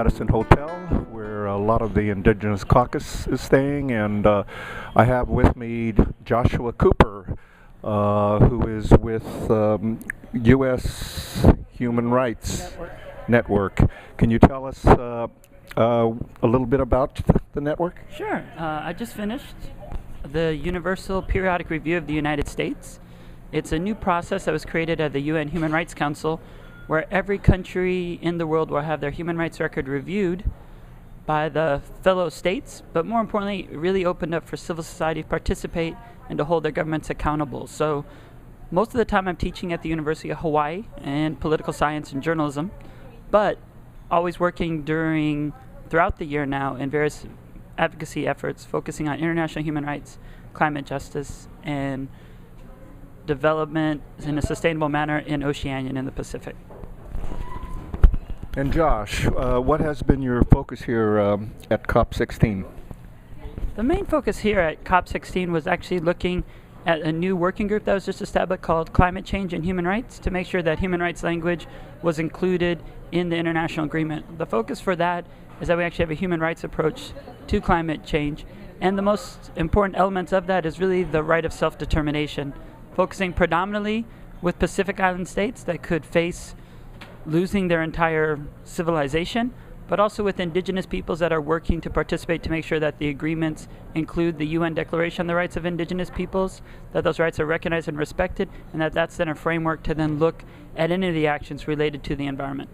Radisson Hotel, where a lot of the Indigenous Caucus is staying, and I have with me Joshua Cooper, who is with U.S. Human Rights Network. Can you tell us a little bit about the network? Sure. I just finished the Universal Periodic Review of the United States. It's a new process that was created at the UN Human Rights Council, where every country in the world will have their human rights record reviewed by the fellow states, but more importantly, it really opened up for civil society to participate and to hold their governments accountable. So most of the time I'm teaching at the University of Hawaii in political science and journalism, but always working throughout the year now in various advocacy efforts focusing on international human rights, climate justice, and development in a sustainable manner in Oceania and in the Pacific. And Josh, what has been your focus here at COP16? The main focus here at COP16 was actually looking at a new working group that was just established called Climate Change and Human Rights to make sure that human rights language was included in the international agreement. The focus for that is that we actually have a human rights approach to climate change, and the most important elements of that is really the right of self-determination, focusing predominantly with Pacific Island states that could face losing their entire civilization, but also with indigenous peoples that are working to participate to make sure that the agreements include the UN Declaration on the Rights of Indigenous Peoples, that those rights are recognized and respected, and that's then a framework to then look at any of the actions related to the environment.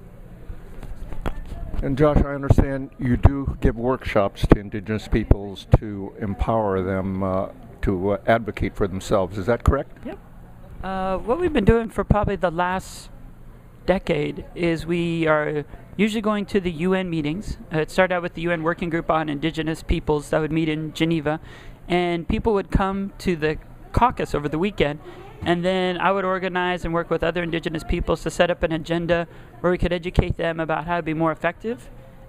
And Josh, I understand you do give workshops to indigenous peoples to empower them to advocate for themselves. Is that correct? Yep. What we've been doing for probably the last decade is we are usually going to the UN meetings. It started out with the UN Working Group on Indigenous Peoples that would meet in Geneva, and people would come to the caucus over the weekend, and then I would organize and work with other indigenous peoples to set up an agenda where we could educate them about how to be more effective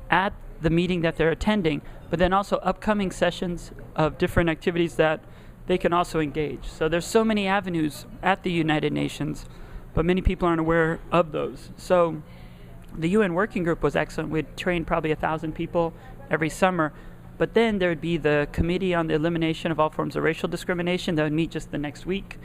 at the meeting that they're attending, but then also upcoming sessions of different activities that they can also engage. So there's so many avenues at the United Nations, but many people aren't aware of those. So the UN Working Group was excellent. We'd train probably 1,000 people every summer, but then there would be the Committee on the Elimination of All Forms of Racial Discrimination that would meet just the next week,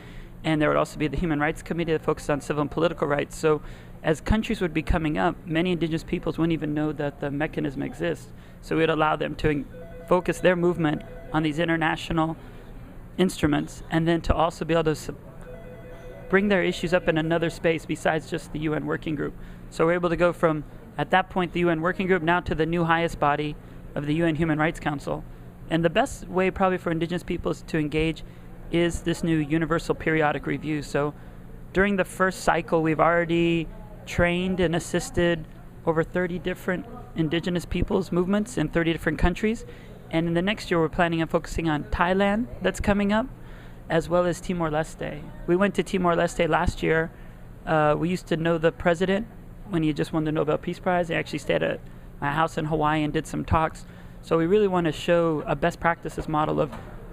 and there would also be the Human Rights Committee that focused on civil and political rights. So as countries would be coming up, many indigenous peoples wouldn't even know that the mechanism exists. So we'd allow them to focus their movement on these international instruments, and then to also be able to bring their issues up in another space besides just the UN Working Group. So we're able to go from, at that point, the UN Working Group now to the new highest body of the UN Human Rights Council. And the best way probably for indigenous peoples to engage is this new Universal Periodic Review. So during the first cycle, we've already trained and assisted over 30 different indigenous peoples movements in 30 different countries. And in the next year, we're planning on focusing on Thailand that's coming up, as well as Timor-Leste. We went to Timor-Leste last year. We used to know the president when he just won the Nobel Peace Prize. He actually stayed at my house in Hawaii and did some talks. So we really want to show a best practices model of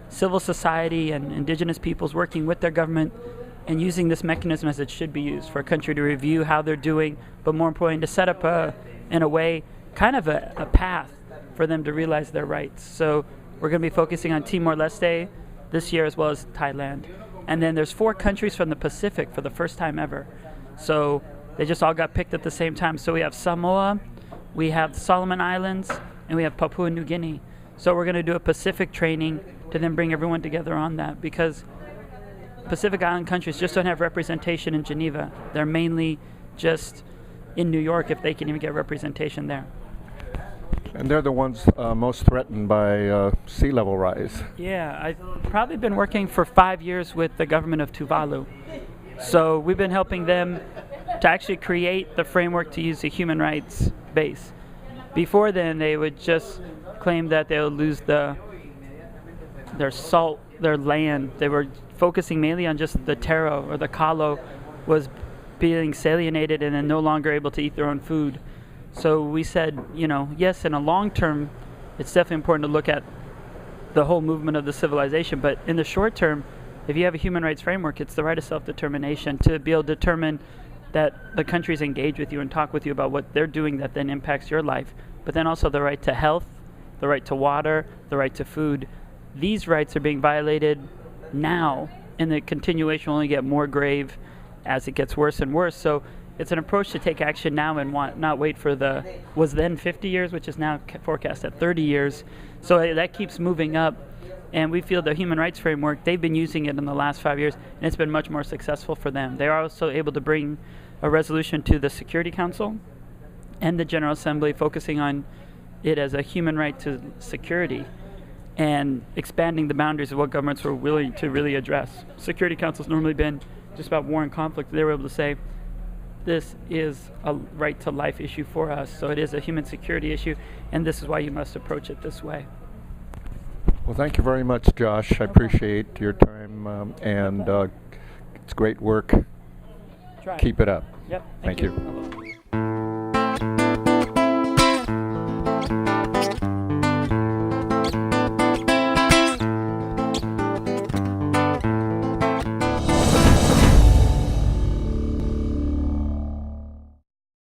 civil society and indigenous peoples working with their government and using this mechanism as it should be used for a country to review how they're doing, but more importantly, to set up in a way, kind of a path for them to realize their rights. So we're going to be focusing on Timor-Leste this year as well as Thailand. And then there's 4 countries from the Pacific for the first time ever. So they just all got picked at the same time. So we have Samoa, we have the Solomon Islands, and we have Papua New Guinea. So we're going to do a Pacific training to then bring everyone together on that, because Pacific Island countries just don't have representation in Geneva. They're mainly just in New York, if they can even get representation there. And they're the ones most threatened by sea level rise. Yeah, I've probably been working for 5 years with the government of Tuvalu. So we've been helping them to actually create the framework to use a human rights base. Before then, they would just claim that they'll lose their salt, their land. They were focusing mainly on just the taro, or the kalo was being salinated and then no longer able to eat their own food. So we said, yes, in a long term, it's definitely important to look at the whole movement of the civilization. But in the short term, if you have a human rights framework, it's the right of self-determination to be able to determine that the countries engage with you and talk with you about what they're doing that then impacts your life, but then also the right to health, the right to water, the right to food. These rights are being violated now, and the continuation will only get more grave as it gets worse and worse. So it's an approach to take action now and not wait for was then 50 years, which is now forecast at 30 years. So that keeps moving up. And we feel the human rights framework, they've been using it in the last 5 years, and it's been much more successful for them. They are also able to bring a resolution to the Security Council and the General Assembly focusing on it as a human right to security and expanding the boundaries of what governments were willing to really address. Security Council's normally been just about war and conflict. They were able to say, this is a right to life issue for us, so it is a human security issue, and this is why you must approach it this way. Well, thank you very much, Josh. I appreciate your time, and it's great work. Try. Keep it up. Yep. Thank you.